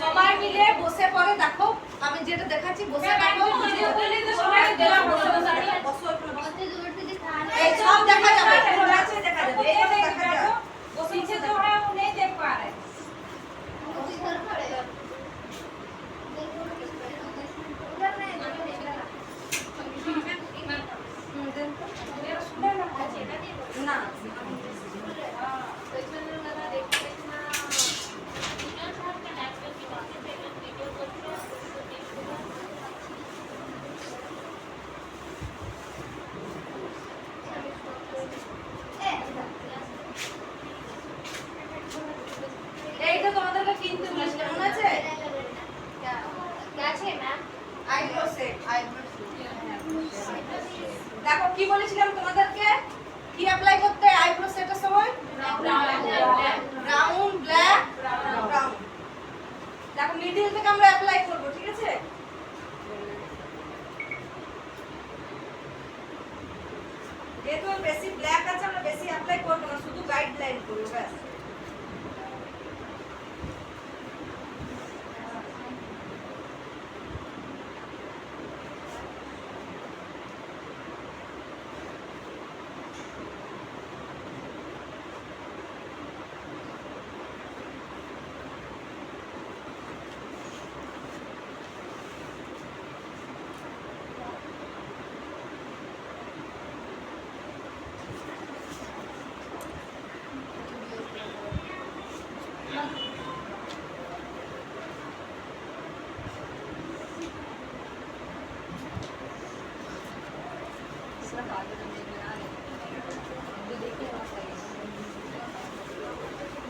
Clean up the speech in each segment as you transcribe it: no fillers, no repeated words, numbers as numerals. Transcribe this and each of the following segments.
সবাই মিলে বসে পড়ে দেখো, আমি যেটা দেখাচ্ছি বসে দেখো, এই সব দেখা যাবে, দেখা যাবে, এই দেখা যাবে, पीछे जो है वो नहीं देख पा रहे। ना এইটা তোমাদেরকে কিনতে বলেছিল মনে আছে? क्या আছে ম্যাম? আইব্রো সেট, দেখো কি বলেছিলাম তোমাদেরকে, কি অ্যাপ্লাই করতে আইব্রো সেটের সময়? Brown, black, brown. দেখো মিডল থেকে আমরা অ্যাপ্লাই করব, ঠিক আছে? যেহেতু বেশি ব্ল্যাক আছে আমরা বেশি অ্যাপ্লাই করব না, শুধু গাইডলাইন করব ব্যাস।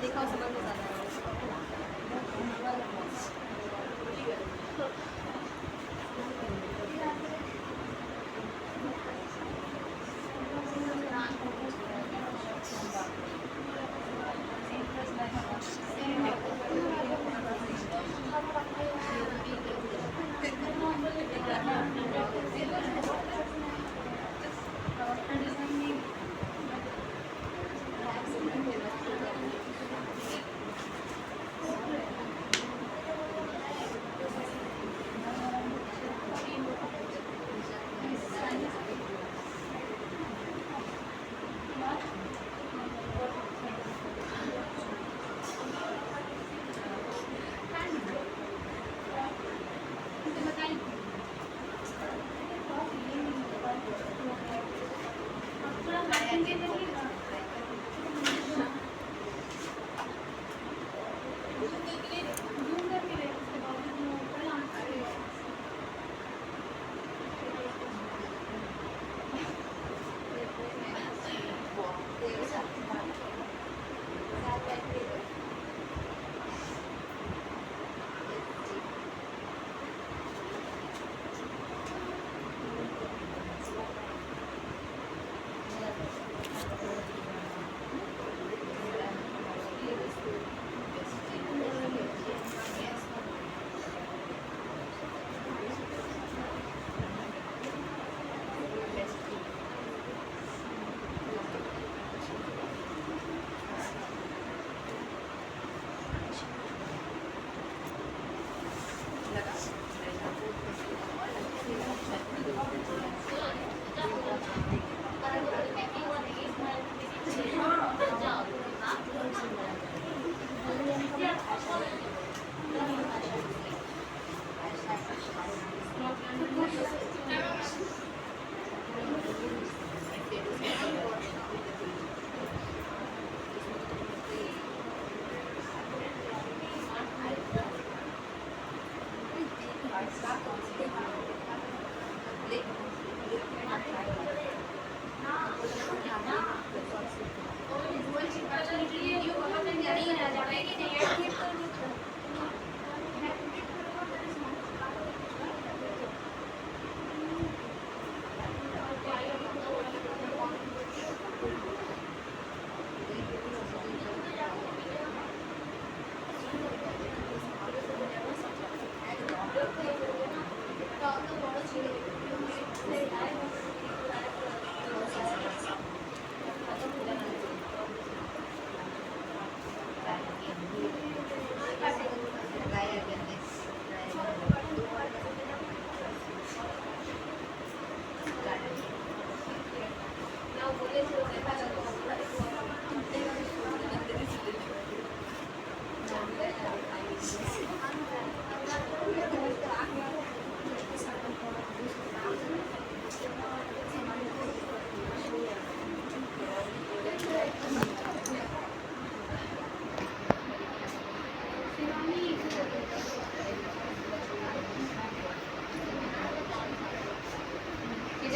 देखा समझ में ज़्यादा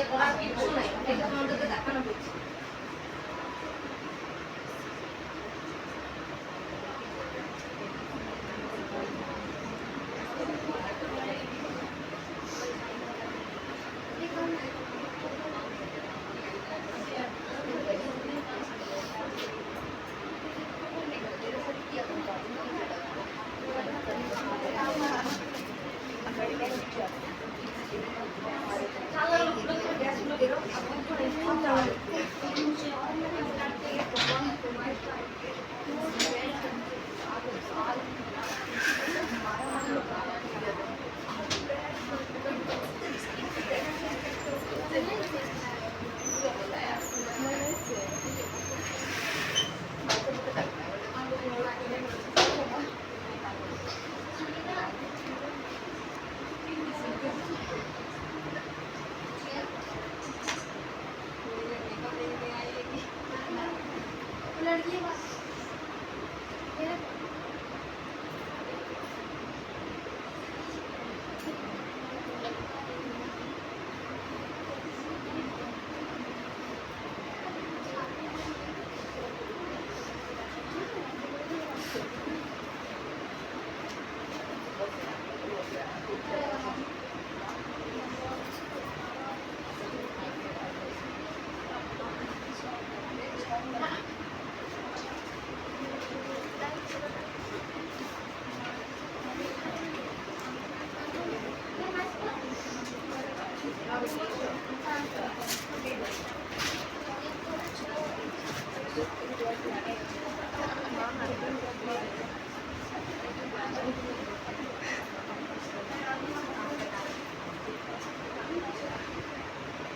নিজে করার কিছু নাই, এটা তোমাদেরকে দেখানো হচ্ছে।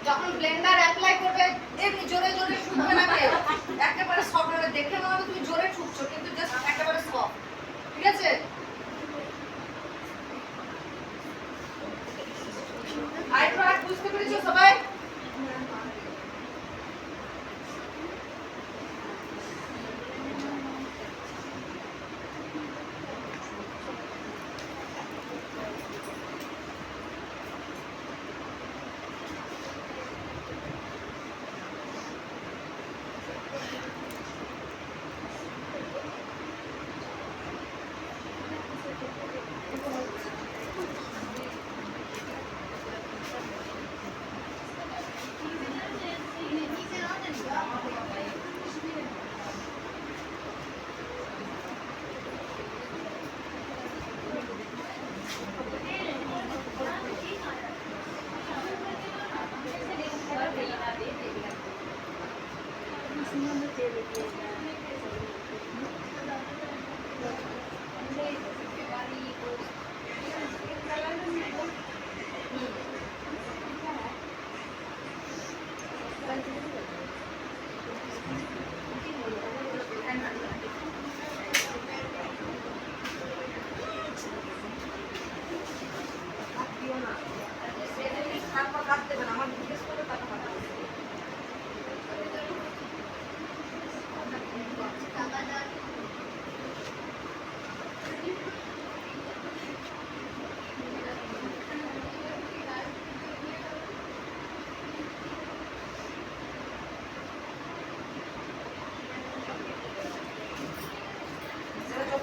যখন ব্লেন্ডার অ্যাপ্লাই করবে এমনি জোরে জোরে শুকবে না, কেউ একেবারে সফট হবে, দেখে মনে হবে তুমি জোরে ঠুকছো কিন্তু জাস্ট একেবারে সফট। ঠিক আছে, আইব্রো আর্ট বুঝতে পেরেছো সবাই?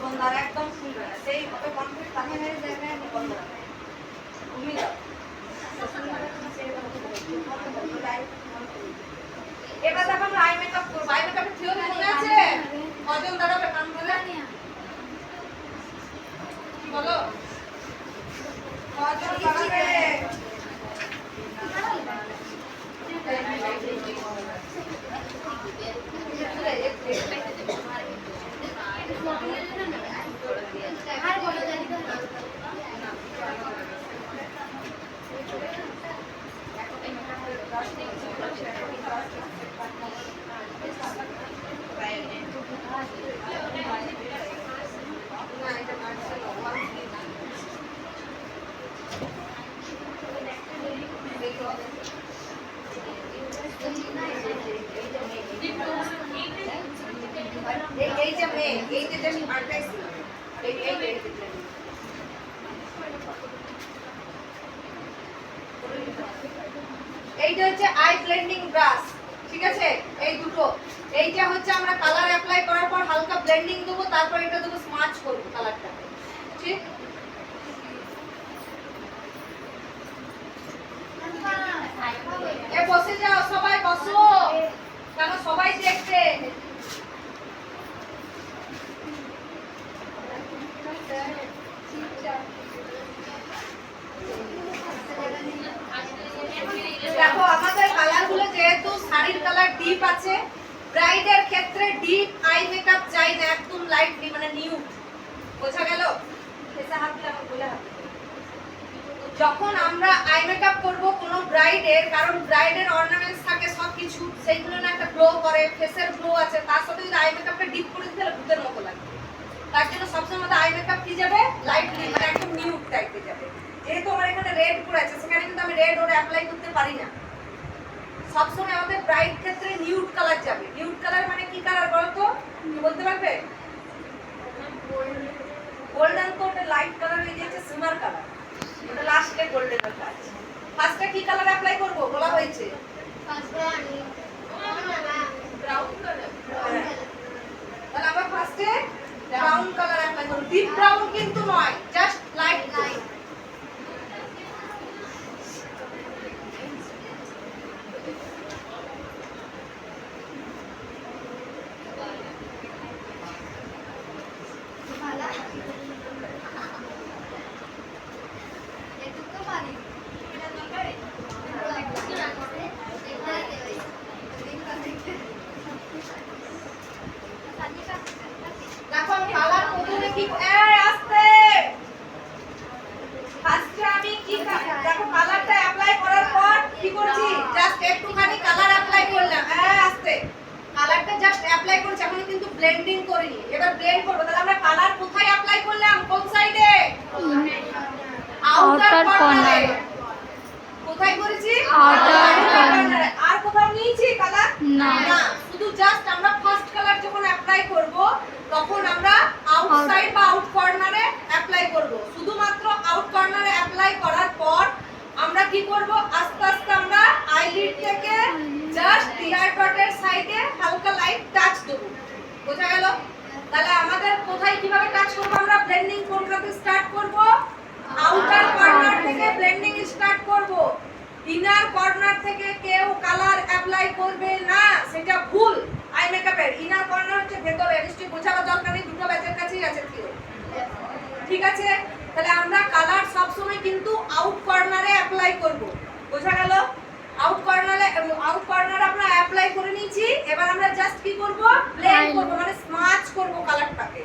বন্দার একদম শুনবে না, সেই কত কনফিডেন্স থাকে না জায়গায় বন্ধ রাখে তুমি দাও। এবার দেখো আমরা আই মেকআপ করব। আই মেকআপের থিওরি মনে আছে? কজন দাঁড়াবে কান বলে কি বলো, কজন দাঁড়াবে? এইটা হচ্ছে আই ব্লেন্ডিং ব্রাশ, ঠিক আছে? এই দুটো, এইটা হচ্ছে আমরা কালার অ্যাপ্লাই করার পর হালকা ব্লেন্ডিং দেবো, তারপর এটা দেবো স্মাচ করবো কালারটা, ঠিক? এ বসে যাও, সবাই বসো, কেন সবাই দেখবে। দেখো আমাদের কালারগুলো যেহেতু শাড়ির কালার ডিপ আছে, ব্রাইডের ক্ষেত্রে ডিপ আই মেকআপ চাই না, একদম লাইট মানে নিউড, বোঝা গেল? এসে হাত দিলে আমার বলে হাত। যখন আমরা আই মেকআপ করব কোনো ব্রাইডের, কারণ ব্রাইডের অর্নামেন্টস থাকে সবকিছু, সেইগুলো না একটা গ্লো করে, ফেসের গ্লো আছে, তার সাথে যদি আই মেকআপটা ডিপ করে দিতে তাহলে ভূতের মতো লাগবে। তার জন্য সবসময় আমাদের আই মেকআপ কি যাবে লাইটলি, মানে একদম নিউড টাইপের যাবে। যেহেতু আমার এখানে রেড করে আছে, সেখানে কিন্তু আমি রেড ওরে অ্যাপ্লাই করতে পারি না। সবসময় আমাদের ব্রাইট ক্ষেত্রে নিউড কালার যাবে। নিউড কালার মানে কি কালার বলো তো, কি বলতে পারবে? গোল্ডেন তো ওটা লাইট কালার হয়ে যাচ্ছে, সিমার কালার, ওটা লাস্টে গোল্ডেনের কাজ। ফার্স্টে কি কালার অ্যাপ্লাই করব বলা হয়েছে? Brown colour. তাহলে আমরা ফার্স্টে ব্রাউন কালার অ্যাপ্লাই করব, ডিপ ব্রাউন কিন্তু নয়, জাস্ট লাইট লাইট। দেখো কালার প্রথমে কি আস্তে ফার্স্টে আমি কি দেখো কালারটা অ্যাপ্লাই করার পর কি করছি, জাস্ট একটুখানি কালার অ্যাপ্লাই করলাম, আস্তে কালারটা জাস্ট অ্যাপ্লাই করছি, এখন কিন্তু ব্লেন্ডিং করিনি। এবার ব্লেন্ড করব, তাহলে আমরা কালার কোথায় অ্যাপ্লাই করলাম, কোন সাইডে? আউটার কর্নারে। কোথায় করেছি? আউটার কর্নারে। আর কোথাও নিয়েছি কালার? না, শুধু জাস্ট আমরা ফার্স্ট কালার যখন অ্যাপ্লাই করব তখন আমরা আউটসাইড বা আউট কর্নারে অ্যাপ্লাই করব। শুধুমাত্র আউট কর্নারে অ্যাপ্লাই করার পর আমরা কি করব, আস্তে আস্তে আমরা আইলিড থেকে জাস্ট টিয়ার ডটের সাইডে হালকা লাইট টাচ দেব, বোঝা গেল? তাহলে আমাদের কোথায় কিভাবে টাচ করব, আমরা ব্লেন্ডিং কোনটাতে স্টার্ট করব, আউটার কর্নার থেকে ব্লেন্ডিং স্টার্ট করব। ইনার কর্নার থেকে কেউ কালার অ্যাপ্লাই করবে না, সেটা ভুল। আই মেকআপের ইনার কর্নার হচ্ছে ভেতরে, নিশ্চয়ই বোঝাবার দরকার নেই, দুটো ব্যাচের কাছেই আছে, ঠিক আছে? তাহলে আমরা কালার সব সময় কিন্তু আউট কর্নারে অ্যাপ্লাই করব, বোঝা গেল? আউট কর্নারে আমরা অ্যাপ্লাই করে নিয়েছি। এবার আমরা জাস্ট কি করব, ব্লেন্ড করব, মানে স্মাচ করব কালারটাকে।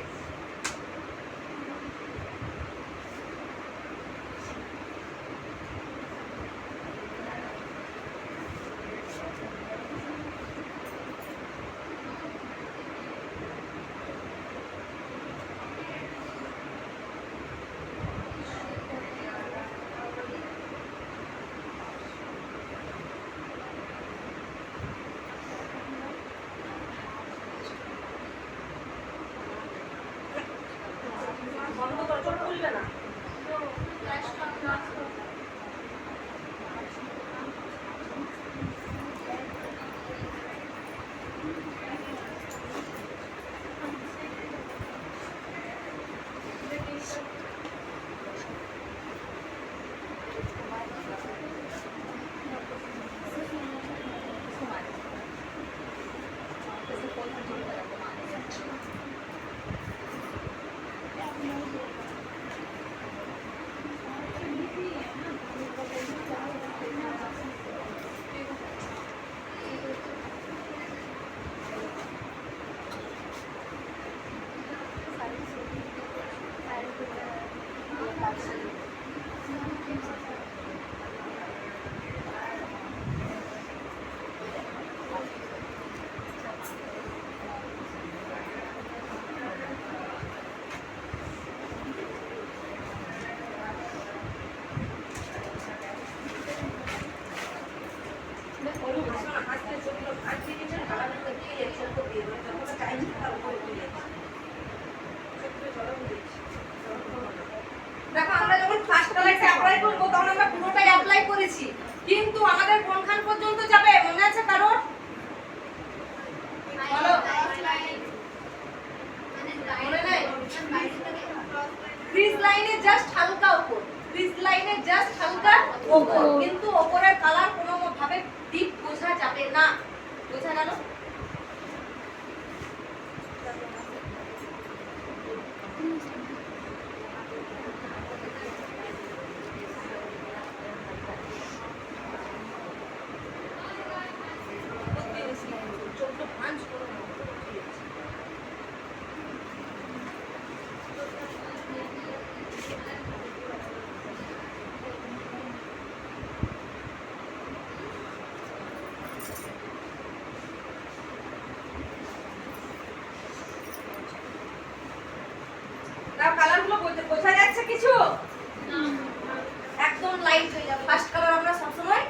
কিন্তু আমাদের কোনখান পর্যন্ত যাবে মনে আছে কারোর? বলো। মনে নাই? ক্রিজ লাইনে জাস্ট হালকা উপর, ক্রিজ লাইনে জাস্ট হালকা উপর, কিন্তু উপরের কালার কোনো ভাবে ডিপ বোঝা যাবে না। বোঝা গেল? কালারগুলো বোঝা যাচ্ছে কিছু? একদম লাইট হয়ে যাবে। ফার্স্ট কালার আমরা সবসময়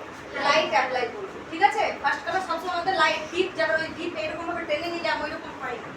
লাইট অ্যাপ্লাই করব, ঠিক আছে? ফার্স্ট কালার সবসময় আমাদের লাইট, ডিপ যাবে, ওই ডিপ এরকম ভাবে টেনে নিয়ে যাবো, ওইরকম পাই না।